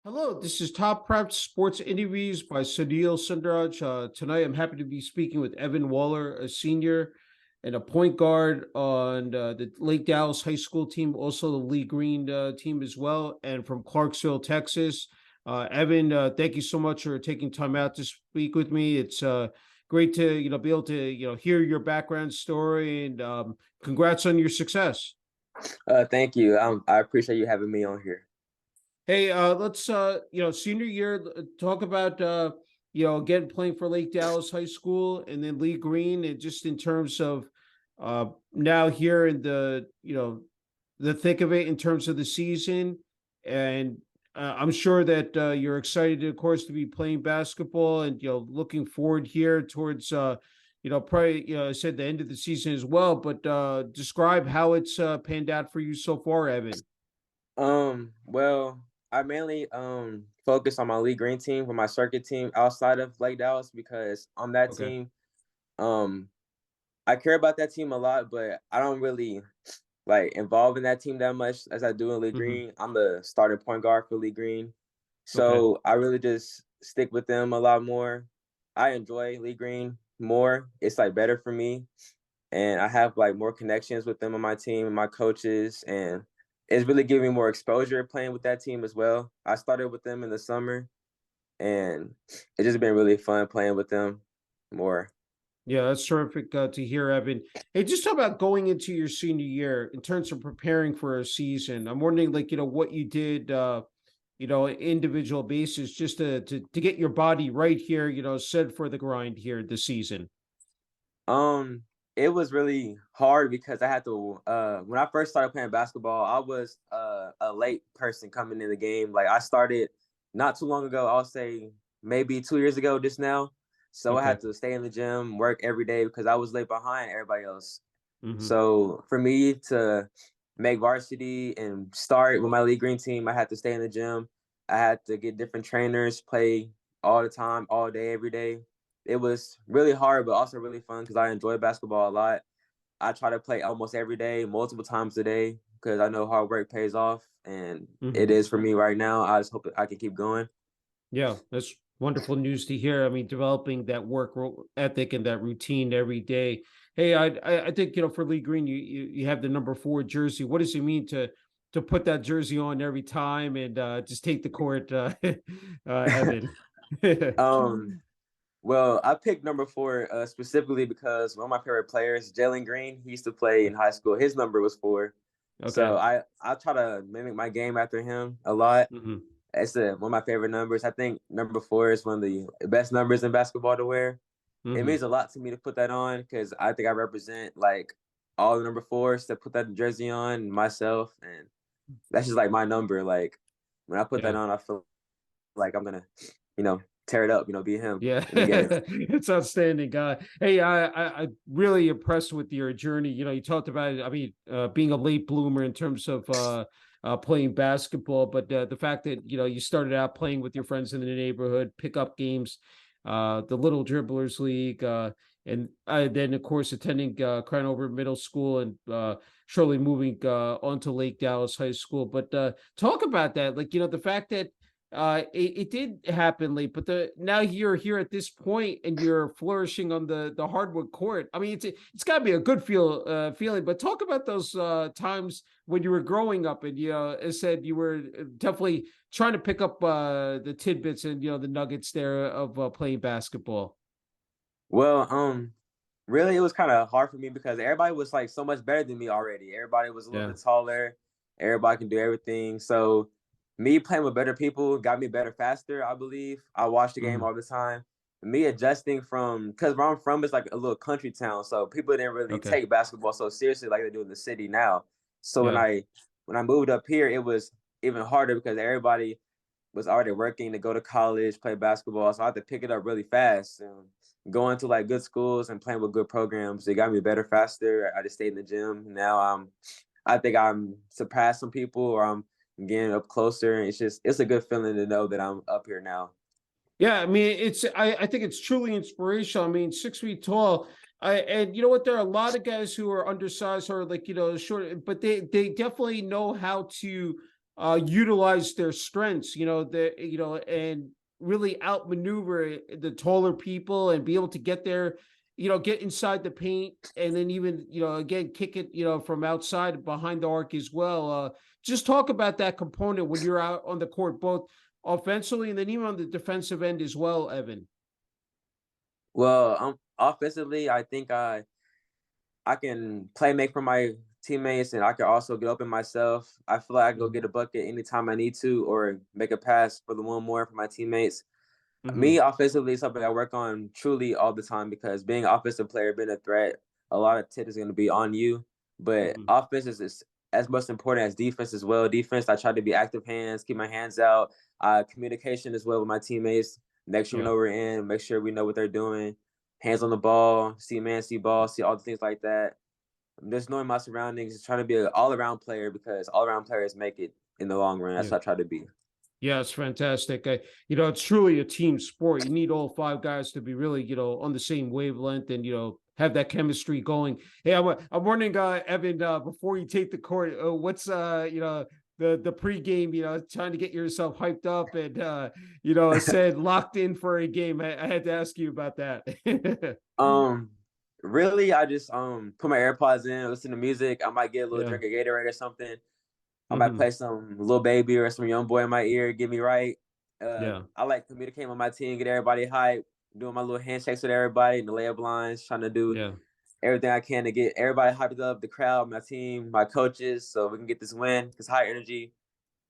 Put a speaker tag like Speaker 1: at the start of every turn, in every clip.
Speaker 1: Hello, this is Top Prep Sports Interviews by Sunil. Tonight, I'm happy to be speaking with Evyn Waller, a senior and a point guard on the Lake Dallas High School team, also the Lee Green team as well, and from Clarksville, Texas. Evyn, thank you so much for taking time out to speak with me. It's great to be able to hear your background story, and congrats on your success.
Speaker 2: Thank you. I appreciate you having me on here.
Speaker 1: Hey, let's senior year, talk about again playing for Lake Dallas High School and then Lee Green, and just in terms of now here in the thick of it in terms of the season. And I'm sure that you're excited, of course, to be playing basketball, and looking forward here towards probably I said the end of the season as well. But describe how it's panned out for you so far, Evan.
Speaker 2: Well, I mainly focus on my Lee Green team for my circuit team outside of Lake Dallas because on that
Speaker 1: Okay.
Speaker 2: team, um, I care about that team a lot, but I don't really like involved in that team that much as I do in Lee
Speaker 1: Hmm.
Speaker 2: Green. I'm the starting point guard for Lee Green.
Speaker 1: Okay.
Speaker 2: So I really just stick with them a lot more. I enjoy Lee Green more. It's like better for me. And I have like more connections with them on my team and my coaches, and it's really giving me more exposure playing with that team as well. I started with them in the summer, and it's just been really fun playing with them more.
Speaker 1: Yeah, that's terrific to hear, Evan. Hey, just talk about going into your senior year in terms of preparing for a season. I'm wondering, like, what you did, individual basis, just to get your body right here, set for the grind here this season.
Speaker 2: Um, it was really hard because I had to when I first started playing basketball, I was a late person coming in the game. Like I started not too long ago, I'll say maybe 2 years ago just now. So I
Speaker 1: Okay.
Speaker 2: had to stay in the gym, work every day because I was late behind everybody else.
Speaker 1: Hmm.
Speaker 2: So for me to make varsity and start with my League Green team, I had to stay in the gym. I had to get different trainers, play all the time, all day, every day. It was really hard, but also really fun because I enjoy basketball a lot. I try to play almost every day, multiple times a day, because I know hard work pays off, and it
Speaker 1: Hmm.
Speaker 2: is for me right now. I just hope I can keep going.
Speaker 1: Yeah, that's wonderful news to hear. I mean, developing that ethic and that routine every day. Hey, I think for Lee Green, you have the number 4 jersey. What does it mean to put that jersey on every time and just take the court, Evan?
Speaker 2: um, Well, I picked number four specifically because one of my favorite players, Jalen Green, he used to play in high school. His number was four, so
Speaker 1: Okay.
Speaker 2: I try to mimic my game after him a lot.
Speaker 1: Hmm.
Speaker 2: It's one of my favorite numbers. I think number four is one of the best numbers in basketball to wear. It
Speaker 1: Hmm.
Speaker 2: means a lot to me to put that on because I think I represent like all the number fours to put that jersey on myself, and that's just like my number. Like when I put that
Speaker 1: Yeah.
Speaker 2: on, I feel like I'm gonna, you know, tear it up. Be him
Speaker 1: Yeah,
Speaker 2: in the game.
Speaker 1: it's outstanding, guy. Hey, I'm really impressed with your journey. You talked about it. I mean, being a late bloomer in terms of playing basketball, but the fact that you started out playing with your friends in the neighborhood, pick up games, the Little Dribblers League, and then of course attending Crown Over Middle School, and shortly moving on to Lake Dallas High School. But talk about that, like the fact that it did happen late, but the now you're here at this point and you're flourishing on the hardwood court. I mean, it's got to be a good feeling. But talk about those times when you were growing up, and as said, you were definitely trying to pick up the tidbits and the nuggets there of playing basketball.
Speaker 2: Well, really, it was kind of hard for me because everybody was like so much better than me already. Everybody was a little
Speaker 1: Yeah.
Speaker 2: bit taller. Everybody can do everything. So me playing with better people got me better faster. I believe I watched the game
Speaker 1: Mhm.
Speaker 2: all the time. Me adjusting from because where I'm from is like a little country town, so people didn't really
Speaker 1: Okay.
Speaker 2: take basketball so seriously like they do in the city now. So when
Speaker 1: Yeah.
Speaker 2: I moved up here, it was even harder because everybody was already working to go to college, play basketball. So I had to pick it up really fast. And going to like good schools and playing with good programs, it got me better faster. I just stayed in the gym. Now I think I'm surpassing people or I'm getting up closer. It's a good feeling to know that I'm up here now.
Speaker 1: Yeah, I mean, I think it's truly inspirational. I mean, 6 feet tall. And you know what? There are a lot of guys who are undersized or like, short, but they definitely know how to utilize their strengths, and really outmaneuver the taller people and be able to get there, get inside the paint, and then even, again, kick it, from outside behind the arc as well. Just talk about that component when you're out on the court, both offensively and then even on the defensive end as well, Evyn.
Speaker 2: Well, offensively, I think I can play make for my teammates, and I can also get open myself. I feel like I can go get a bucket anytime I need to, or make a pass for the one more for my teammates.
Speaker 1: Mm-hmm.
Speaker 2: Me offensively is something I work on truly all the time, because being an offensive player, being a threat, a lot of tit is going to be on you. But
Speaker 1: Mm-hmm.
Speaker 2: offense is as much important as defense as well. Defense, I try to be active hands, keep my hands out. Communication as well with my teammates. Make sure we
Speaker 1: Yeah.
Speaker 2: know we're in. Make sure we know what they're doing. Hands on the ball, see man, see ball, see all the things like that. Just knowing my surroundings, trying to be an all-around player, because all-around players make it in the long run. That's
Speaker 1: Yeah.
Speaker 2: what I try to be.
Speaker 1: Yeah, it's fantastic. It's truly a team sport. You need all five guys to be really, on the same wavelength and, have that chemistry going. Hey, I'm wondering, Evyn, before you take the court, what's, the pregame, trying to get yourself hyped up and, said locked in for a game. I had to ask you about that.
Speaker 2: Um, Really, I just put my AirPods in, listen to music. I might get a little
Speaker 1: Yeah.
Speaker 2: drink of Gatorade or something. I might
Speaker 1: Hmm.
Speaker 2: play some Little Baby or some Young Boy in my ear, get me right.
Speaker 1: Yeah.
Speaker 2: I like communicating with my team, get everybody hyped, doing my little handshakes with everybody in the layup lines, trying to do
Speaker 1: Yeah.
Speaker 2: everything I can to get everybody hyped up, the crowd, my team, my coaches, so we can get this win. Because high energy,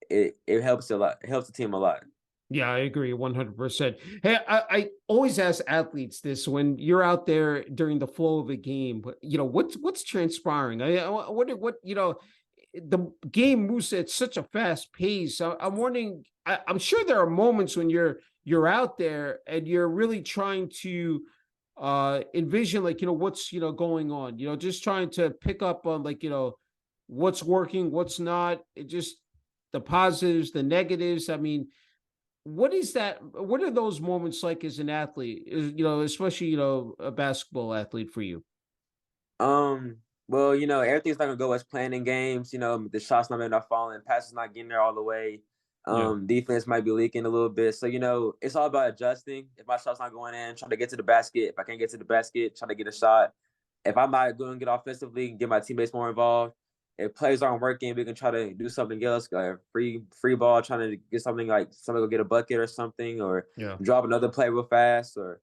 Speaker 2: it helps a lot. It helps the team a lot.
Speaker 1: Yeah, I agree 100%. Hey, I always ask athletes this when you're out there during the flow of a game, but what's transpiring? What the game moves at such a fast pace. I'm wondering. I'm sure there are moments when you're out there and you're really trying to envision, like, what's going on. Just trying to pick up on, like, what's working, what's not. It just the positives, the negatives. I mean, what is that? What are those moments like as an athlete? Especially a basketball athlete for you.
Speaker 2: Well, everything's not gonna go as planned in games. The shots not falling, passes not getting there all the way.
Speaker 1: Yeah,
Speaker 2: Defense might be leaking a little bit. So, it's all about adjusting. If my shot's not going in, try to get to the basket. If I can't get to the basket, try to get a shot. If I'm not going to get offensively, get my teammates more involved. If plays aren't working, we can try to do something else. Free ball, trying to get something like somebody go get a bucket or something, or
Speaker 1: yeah,
Speaker 2: drop another play real fast, or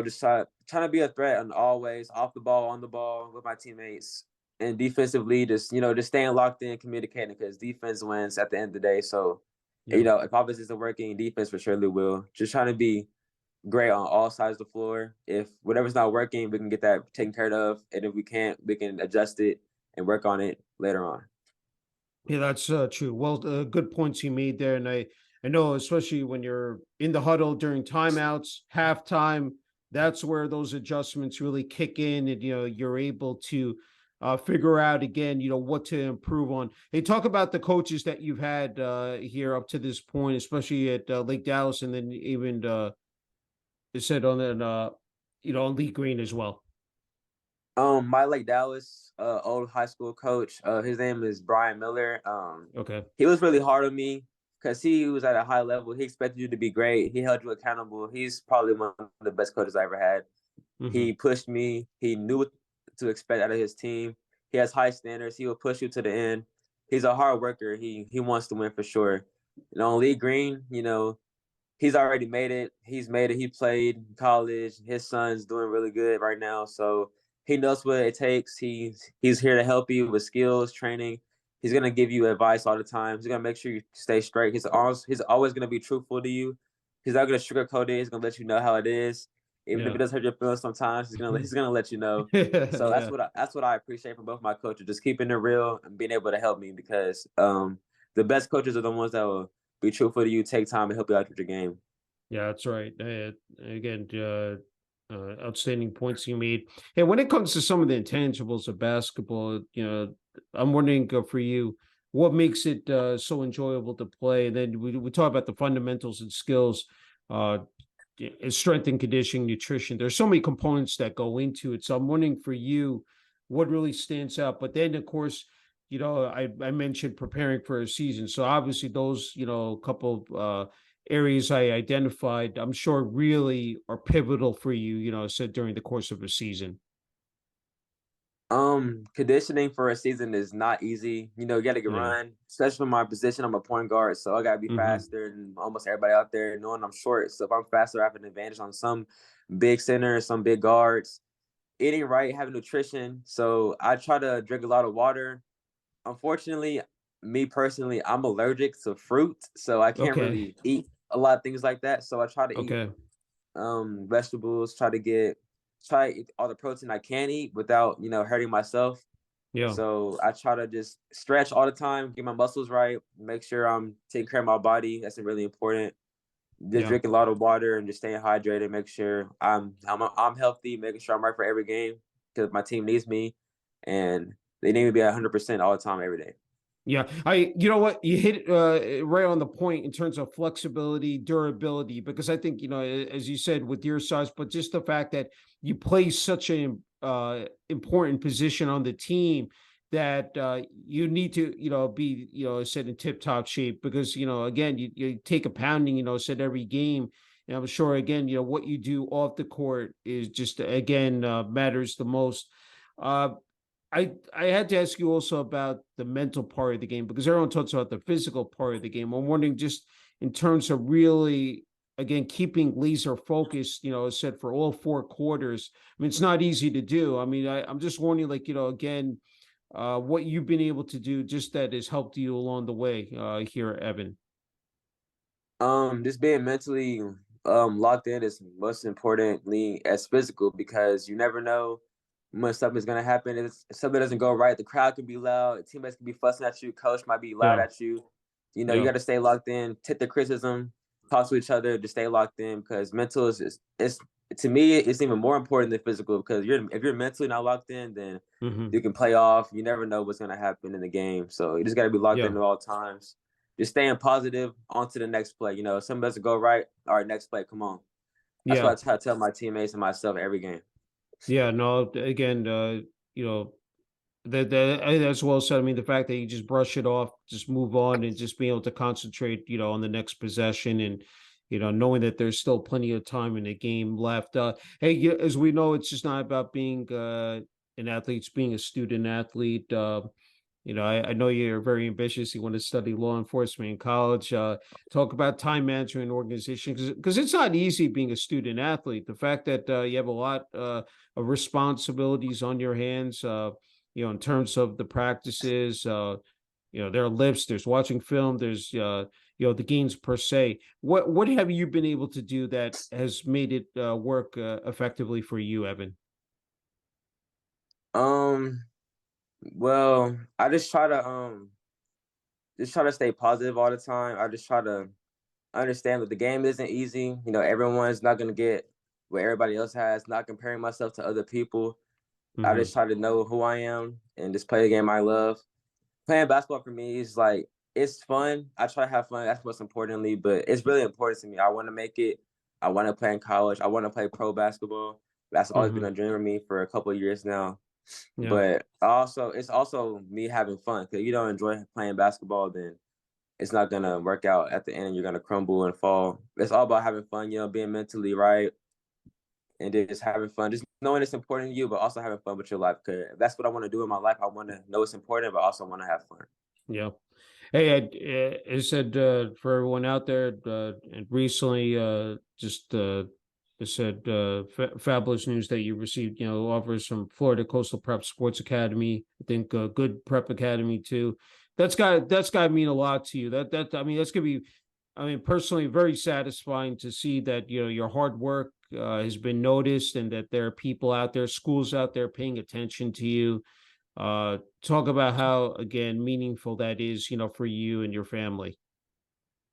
Speaker 2: just trying to be a threat on always off the ball, on the ball with my teammates, and defensively, just staying locked in, communicating, because defense wins at the end of the day. So,
Speaker 1: yeah.
Speaker 2: if offense isn't working, defense for surely will. Just trying to be great on all sides of the floor. If whatever's not working, we can get that taken care of, and if we can't, we can adjust it and work on it later on.
Speaker 1: Yeah, that's true. Well, good points you made there, and I know, especially when you're in the huddle during timeouts, halftime, that's where those adjustments really kick in, and you're able to figure out again, what to improve on. Hey, talk about the coaches that you've had here up to this point, especially at Lake Dallas, and then even it said on that on Lee Green as well.
Speaker 2: My Lake Dallas, old high school coach, his name is Brian Miller.
Speaker 1: Okay.
Speaker 2: He was really hard on me because he was at a high level. He expected you to be great. He held you accountable. He's probably one of the best coaches I ever had.
Speaker 1: Hmm.
Speaker 2: He pushed me. He knew what to expect out of his team. He has high standards. He will push you to the end. He's a hard worker. He wants to win for sure. Lee Green, he's already made it. He's made it. He played in college. His son's doing really good right now. So he knows what it takes. He's here to help you with skills, training. He's gonna give you advice all the time. He's gonna make sure you stay straight. He's always gonna be truthful to you. He's not gonna sugarcoat it. He's gonna let you know how it is. Even if it
Speaker 1: Yeah.
Speaker 2: does hurt your feelings sometimes, he's gonna let you know. So
Speaker 1: Yeah.
Speaker 2: that's what I appreciate from both my coaches, just keeping it real and being able to help me, because the best coaches are the ones that will be truthful to you, take time and help you out with your game.
Speaker 1: Yeah, that's right. Again, outstanding points you made. And when it comes to some of the intangibles of basketball, I'm wondering, for you, what makes it so enjoyable to play? And then we talk about the fundamentals and skills, uh, strength and conditioning, nutrition. There's so many components that go into it. So I'm wondering for you, what really stands out. But then, of course, I mentioned preparing for a season. So obviously those, couple areas I identified, I'm sure really are pivotal for you, said during the course of a season.
Speaker 2: Conditioning for a season is not easy. You gotta get
Speaker 1: Yeah.
Speaker 2: run, especially for my position. I'm a point guard, so I gotta be
Speaker 1: Hmm.
Speaker 2: faster than almost everybody out there, knowing I'm short. So if I'm faster, I have an advantage on some big centers, some big guards. Eating right, having nutrition. So I try to drink a lot of water. Unfortunately, me personally, I'm allergic to fruit, so I can't
Speaker 1: Okay.
Speaker 2: really eat a lot of things like that. So I try to eat
Speaker 1: Okay.
Speaker 2: vegetables, try to eat all the protein I can eat without, hurting myself.
Speaker 1: Yeah.
Speaker 2: So I try to just stretch all the time, get my muscles right, make sure I'm taking care of my body. That's really important. Just
Speaker 1: Yeah.
Speaker 2: drinking a lot of water and just staying hydrated, make sure I'm healthy, making sure I'm right for every game because my team needs me and they need me to be 100% all the time, every day.
Speaker 1: Yeah, you know what, you hit right on the point in terms of flexibility, durability, because I think, as you said, with your size, but just the fact that you play such an important position on the team that you need to, be, said in tip top shape because, again, you take a pounding, said every game. And I'm sure, again, what you do off the court is just, again, matters the most. Uh, I had to ask you also about the mental part of the game because everyone talks about the physical part of the game. I'm wondering just in terms of really again keeping laser focused, as said for all 4 quarters. I mean, it's not easy to do. I mean, I'm just wondering, like, again, what you've been able to do just that has helped you along the way here, Evan.
Speaker 2: Just being mentally locked in is most importantly as physical because you never know when something's gonna happen. If something doesn't go right, the crowd can be loud, teammates can be fussing at you, coach might be loud
Speaker 1: Yeah,
Speaker 2: at you. You
Speaker 1: yeah,
Speaker 2: got to stay locked in, take the criticism, talk to each other, to stay locked in because mental is it's to me it's even more important than physical because if you're mentally not locked in, then
Speaker 1: hmm,
Speaker 2: you can play off. You never know what's gonna happen in the game, so you just got to be locked
Speaker 1: yeah,
Speaker 2: in at all times, just staying positive on to the next play. If something doesn't go right, all right, next play, come on. That's what
Speaker 1: yeah.
Speaker 2: I try to tell my teammates and myself every game.
Speaker 1: Yeah, no, again, you know, that's well said. I mean, the fact that you just brush it off, just move on, and just be able to concentrate, on the next possession, and knowing that there's still plenty of time in the game left. Hey, as we know, it's just not about being an athlete; it's being a student athlete. I know you're very ambitious. You want to study law enforcement in college. Talk about time management and organization because it's not easy being a student athlete. The fact that you have a lot of responsibilities on your hands, in terms of the practices, there are lifts, there's watching film, there's the games per se. What have you been able to do that has made it work effectively for you, Evan?
Speaker 2: Um, well, I just try to stay positive all the time. I just try to understand that the game isn't easy. Everyone's not gonna get what everybody else has. Not comparing myself to other people. I
Speaker 1: Hmm.
Speaker 2: just try to know who I am and just play the game I love. Playing basketball for me is like it's fun. I try to have fun. That's most importantly, but it's really important to me. I want to make it. I want to play in college. I want to play pro basketball. That's always been
Speaker 1: Hmm.
Speaker 2: a dream of me for a couple of years now.
Speaker 1: Yeah.
Speaker 2: But also, it's also me having fun because you don't enjoy playing basketball, then it's not gonna work out at the end. And you're gonna crumble and fall. It's all about having fun, being mentally right and just having fun, just knowing it's important to you, but also having fun with your life. Because that's what I want to do in my life. I want to know it's important, but also want to have fun.
Speaker 1: Yeah. Hey, I said for everyone out there, and recently, just I said fabulous news that you received. Offers from Florida Coastal Prep Sports Academy. I think good prep academy too. That's got to mean a lot to you. I mean that's gonna be. I mean personally very satisfying to see that your hard work has been noticed and that there are people out there, schools out there paying attention to you. Talk about how again meaningful that is, for you and your family.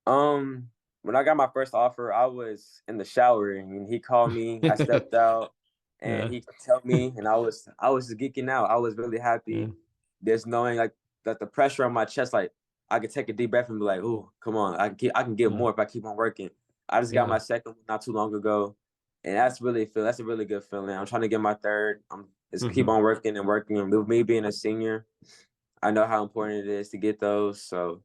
Speaker 2: Um, when I got my first offer, I was in the shower and he called me. I stepped out and
Speaker 1: Yeah,
Speaker 2: he told me, and I was just geeking out. I was really
Speaker 1: yeah,
Speaker 2: happy, just knowing like that the pressure on my chest, like I could take a deep breath and be like, "Oh, come on, I can get
Speaker 1: yeah,
Speaker 2: more if I keep on working." I just got
Speaker 1: yeah,
Speaker 2: my second one not too long ago, and that's a really good feeling. I'm trying to get my third. I'm just keep
Speaker 1: hmm,
Speaker 2: on working and working. And with me being a senior, I know how important it is to get those. So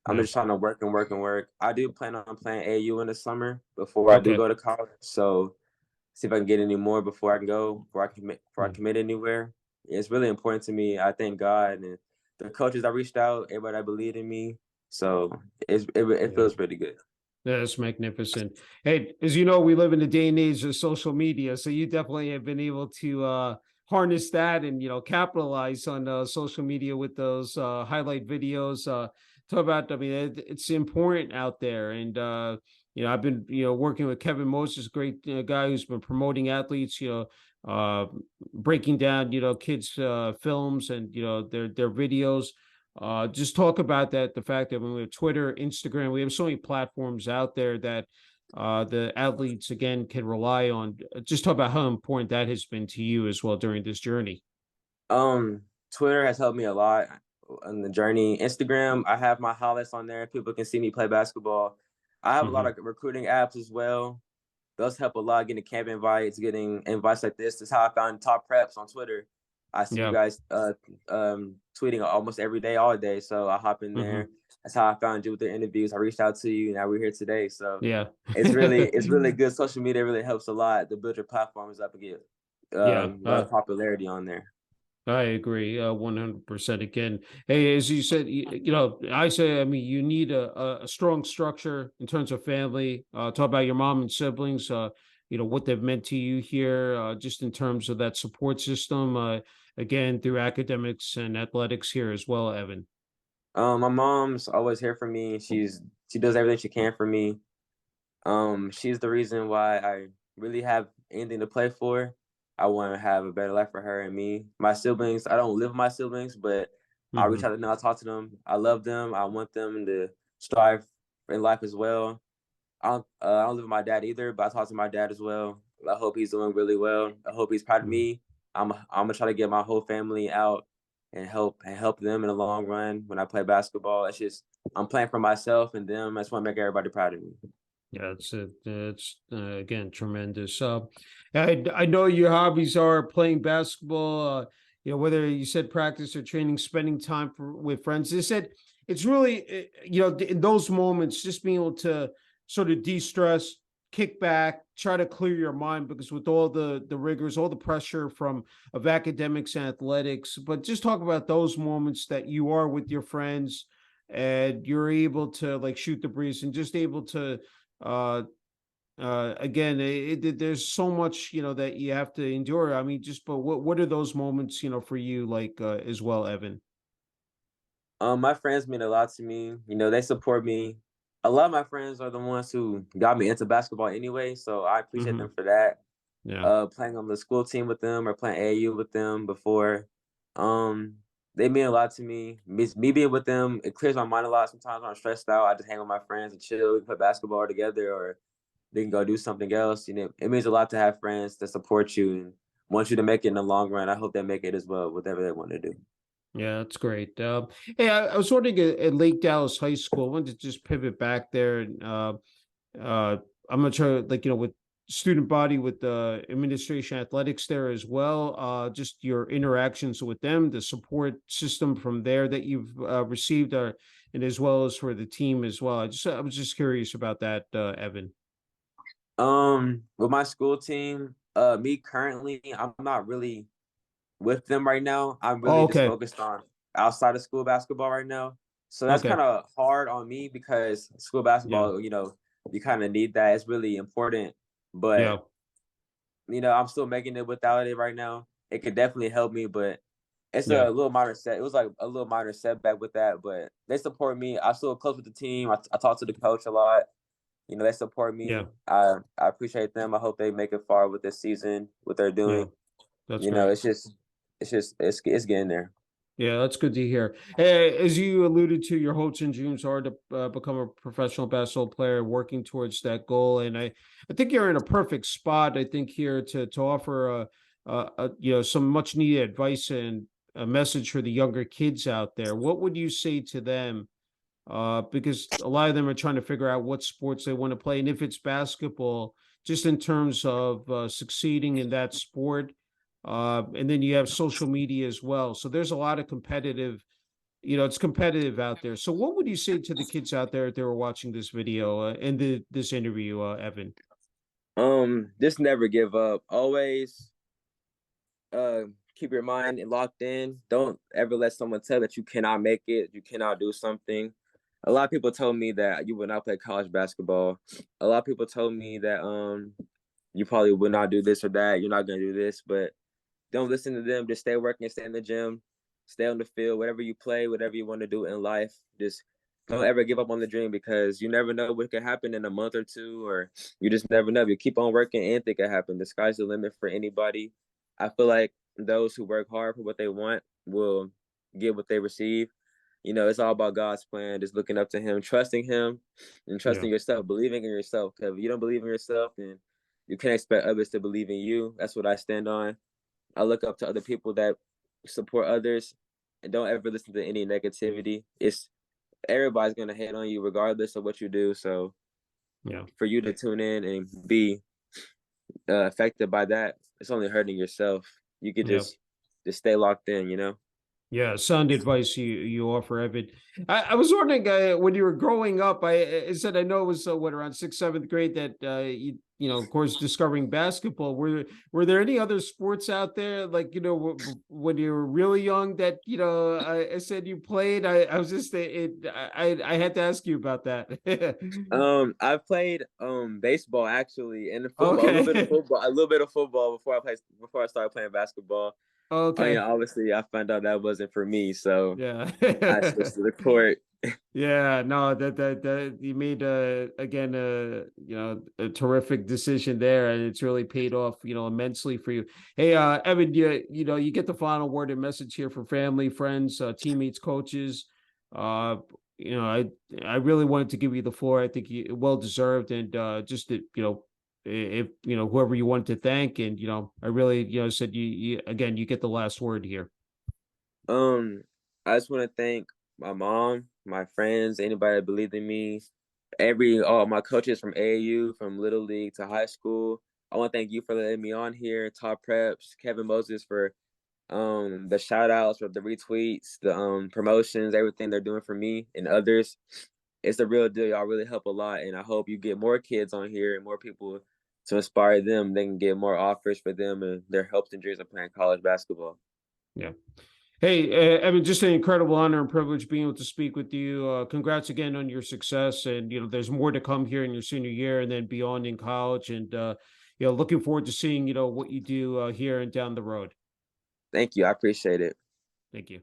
Speaker 2: I'm
Speaker 1: Yeah.
Speaker 2: just trying to work and work and work. I do plan on playing AU in the summer before I do
Speaker 1: Okay.
Speaker 2: go to college. So see if I can get any more before I can go, before I
Speaker 1: Mm.
Speaker 2: commit anywhere. It's really important to me. I thank God and the coaches that reached out, everybody that believed in me. So it
Speaker 1: Yeah.
Speaker 2: feels pretty good.
Speaker 1: That's magnificent. Hey, as you know, we live in a day and age of social media, so you definitely have been able to harness that and capitalize on social media with those highlight videos. Talk about, I mean, it's important out there, and I've been working with Kevin Moses, great guy who's been promoting athletes, breaking down kids' films and their videos. Just talk about that, the fact that when we have Twitter, Instagram, we have so many platforms out there that the athletes again can rely on. Just talk about how important that has been to you as well during this journey.
Speaker 2: Um, Twitter has helped me a lot on the journey. Instagram, I have my highlights on there. People can see me play basketball. I have a lot
Speaker 1: Hmm.
Speaker 2: of recruiting apps as well. Those help a lot, getting camp invites, getting invites like this. This is how I found top preps on Twitter. I see you
Speaker 1: Yeah.
Speaker 2: guys tweeting almost every day, all day. So I hop in
Speaker 1: Hmm.
Speaker 2: there. That's how I found you with the interviews. I reached out to you. Now we're here today. So
Speaker 1: Yeah.
Speaker 2: it's really good. Social media really helps a lot to build your platforms up and get
Speaker 1: Yeah.
Speaker 2: a lot of popularity on there.
Speaker 1: I agree, 100% again. Hey, as you said, I say, I mean, you need a strong structure in terms of family. Talk about your mom and siblings, what they've meant to you here, just in terms of that support system, again, through academics and athletics here as well, Evyn.
Speaker 2: My mom's always here for me. She does everything she can for me. She's the reason why I really have anything to play for. I want to have a better life for her and me. My siblings, I don't live with my siblings, but I reach
Speaker 1: Hmm.
Speaker 2: out to them. I talk to them. I love them. I want them to strive in life as well. I don't live with my dad either, but I talk to my dad as well. I hope he's doing really well. I hope he's proud of me. I'm gonna try to get my whole family out and help them in the long run when I play basketball. It's just I'm playing for myself and them. I just want to make everybody proud of me.
Speaker 1: Yeah, it's again tremendous. I know your hobbies are playing basketball. Whether you said practice or training, spending time with friends. They said it's really in those moments, just being able to sort of de-stress, kick back, try to clear your mind because with all the rigors, all the pressure from of academics and athletics, but just talk about those moments that you are with your friends and you're able to like shoot the breeze and just able to uh again there's so much that you have to endure. I mean, just but what are those moments for you like as well, Evyn?
Speaker 2: My friends mean a lot to me. They support me. A lot of my friends are the ones who got me into basketball anyway, so I appreciate them
Speaker 1: Hmm.
Speaker 2: for that.
Speaker 1: Yeah.
Speaker 2: Playing on the school team with them or playing AAU with them before. Um, they mean a lot to me. Me being with them, it clears my mind a lot. Sometimes when I'm stressed out, I just hang with my friends and chill. We play basketball together, or they can go do something else. It means a lot to have friends that support you and want you to make it in the long run. I hope they make it as well, whatever they want to do.
Speaker 1: Yeah, that's great. Hey, I was wondering at Lake Dallas High School. I wanted to just pivot back there. And I'm not sure, like with student body, with the administration, athletics there as well. Just your interactions with them, the support system from there that you've received, and as well as for the team as well. I was just curious about that, Evyn.
Speaker 2: With my school team, me currently, I'm not really with them right now. I'm
Speaker 1: Oh,
Speaker 2: really just
Speaker 1: okay,
Speaker 2: focused on outside of school basketball right now. So that's
Speaker 1: okay,
Speaker 2: kind of hard on me because school
Speaker 1: yeah,
Speaker 2: basketball, you kind of need that. It's really important.
Speaker 1: yeah,
Speaker 2: But, I'm still making it without it right now. It could definitely help me, but it's
Speaker 1: yeah,
Speaker 2: a little minor set. It was like a little minor setback with that, but they support me. I'm still close with the team. I talk to the coach a lot. They support
Speaker 1: yeah,
Speaker 2: me. I appreciate them. I hope they make it far with this season, what they're
Speaker 1: yeah.
Speaker 2: doing.
Speaker 1: That's great.
Speaker 2: It's getting there.
Speaker 1: Yeah, that's good to hear. Hey, as you alluded to, your hopes and dreams are to become a professional basketball player, working towards that goal. And I think you're in a perfect spot. I think here to offer some much needed advice and a message for the younger kids out there. What would you say to them? Because a lot of them are trying to figure out what sports they want to play, and if it's basketball, just in terms of succeeding in that sport. And then you have social media as well. So there's a lot of competitive. it's competitive out there. So what would you say to the kids out there if they were watching this video and this interview, Evyn?
Speaker 2: Just never give up. Always keep your mind locked in. Don't ever let someone tell that you cannot make it, you cannot do something. A lot of people told me that you would not play college basketball. A lot of people told me that you probably would not do this or that. You're not gonna do this, but don't listen to them. Just stay working, stay in the gym, stay on the field, whatever you play, whatever you want to do in life. Just don't ever give up on the dream because you never know what could happen in a month or two, or you just never know. You keep on working, anything can happen. The sky's the limit for anybody. I feel like those who work hard for what they want will get what they receive. You know, it's all about God's plan, just looking up to Him, trusting Him, and
Speaker 1: Yeah.
Speaker 2: trusting yourself, believing in yourself. Because if you don't believe in yourself, then you can't expect others to believe in you. That's what I stand on. I look up to other people that support others and don't ever listen to any negativity. It's everybody's gonna hate on you regardless of what you do. So
Speaker 1: Yeah.
Speaker 2: for you to tune in and be affected by that, it's only hurting yourself. You could
Speaker 1: Yeah.
Speaker 2: just stay locked in, you know.
Speaker 1: Yeah, sound advice you offer, Evan. I was wondering when you were growing up. I said I know it was what around sixth, seventh grade that of course discovering basketball. Were there any other sports out there like when you were really young that I said you played? I was just I had to ask you about that.
Speaker 2: I played baseball actually and football,
Speaker 1: Okay,
Speaker 2: a little bit of football before I started playing basketball. I mean,
Speaker 1: okay,
Speaker 2: obviously, I found out that wasn't for me, so
Speaker 1: yeah.
Speaker 2: I switched to the court.
Speaker 1: Yeah, no, that you made again a terrific decision there, and it's really paid off immensely for you. Hey, Evan, you get the final word and message here for family, friends, teammates, coaches. Uh, I really wanted to give you the floor. I think you well deserved, and just to, if whoever you wanted to thank, and I really said you again you get the last word here.
Speaker 2: Um, I just want to thank my mom, my friends, anybody that believed in me, all my coaches from AAU, from little league to high school. I want to thank you for letting me on here, Top Preps, Kevin Moses for the shout outs, for the retweets, the promotions, everything they're doing for me and others. It's a real deal. Y'all really help a lot, and I hope you get more kids on here and more people to inspire them. They can get more offers for them and their hopes and dreams of playing college basketball.
Speaker 1: Yeah. Hey, Evan, just an incredible honor and privilege being able to speak with you. Congrats again on your success, and there's more to come here in your senior year and then beyond in college. And looking forward to seeing what you do here and down the road.
Speaker 2: Thank you. I appreciate it.
Speaker 1: Thank you.